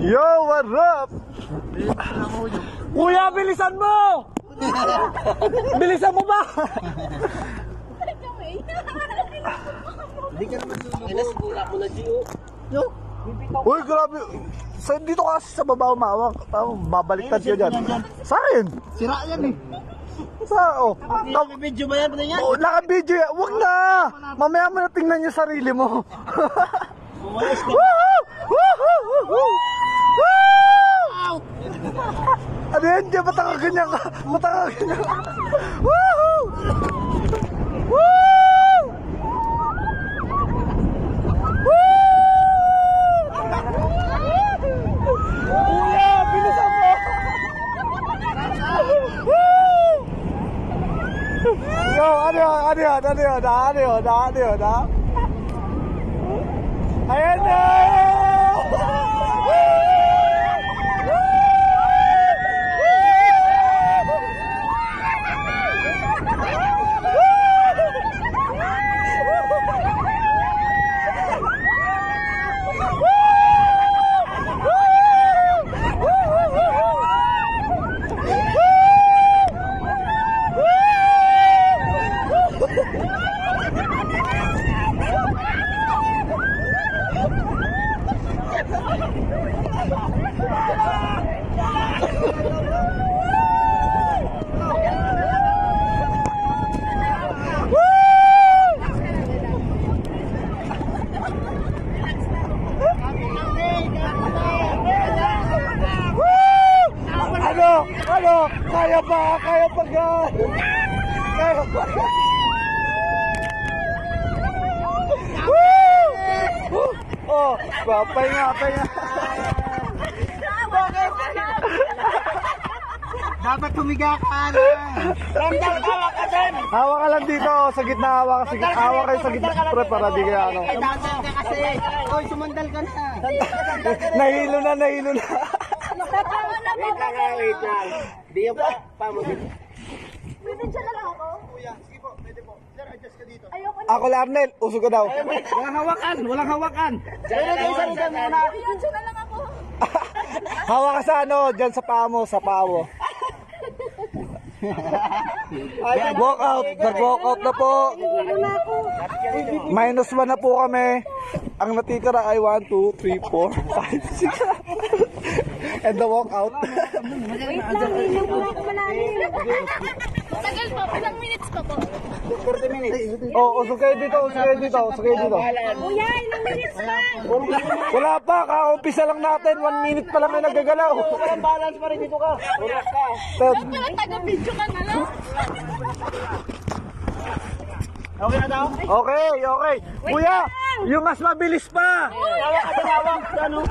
Yo, what up? Kuya, bilisan mo! Bilisan mo ba? Hindi ka naman susunod. Ay, nasibula mo na, Gio. Yo. Uy, grabe. Dito kasi sa baba umawak. Babaliktad ko dyan. Sa akin? Sira yan eh. Naka-video ba yan? Oo, naka-video yan. Huwag na! Mamaya mo na tingnan yung sarili mo. Ano yan? Diyan, ba't nakaganyan ka? Ba't nakaganyan ka? Woohoo! Woo! Kuya, bilisan mo! Yo, ano yun, ha? Ayan na! Ano? Kaya pa gan? Kaya pa. Oh, pahinga. Dapat tumiga ka na. Randal, hawak ka din. Hawak ka lang dito, sa gitna, hawak kayo sa gitna, pre, para di kaya ano. Sumandal ka kasi. Oy, sumandal ka na. Nahilo na. Wait lang. Di ba? Pamagin. Pwede dyan na lang ako? Kuya, sige po, pwede po. Sir, adjust ka dito. Ayoko na. Ako, Larnel, usog ka daw. Walang hawakan. Diyan na lang muna. Kuya, dyan na lang ako. Hawak ka sa ano, dyan sa paa mo. Walk out, nag-walk out na po. -1 na po kami. Ang natitira ay 1, 2, 3, 4, 5, 6. And the walk out. Wait lang, hindi mo ako malalim. Tagal pa, ilang minutes pa po? 40 minutes. Oh, usog kayo dito. Kuya, ilang minutes pa? Wala pa, kaumpisa lang natin. 1 minute pa lang may nagagalaw. Walang balance pa rin dito ka. Relax ka. Wala taga-video ka na lang. Okay na daw? Okay. Kuya, yung mas mabilis pa. Hawak. Ano?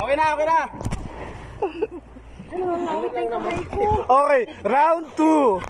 Okay na. Okay, round 2.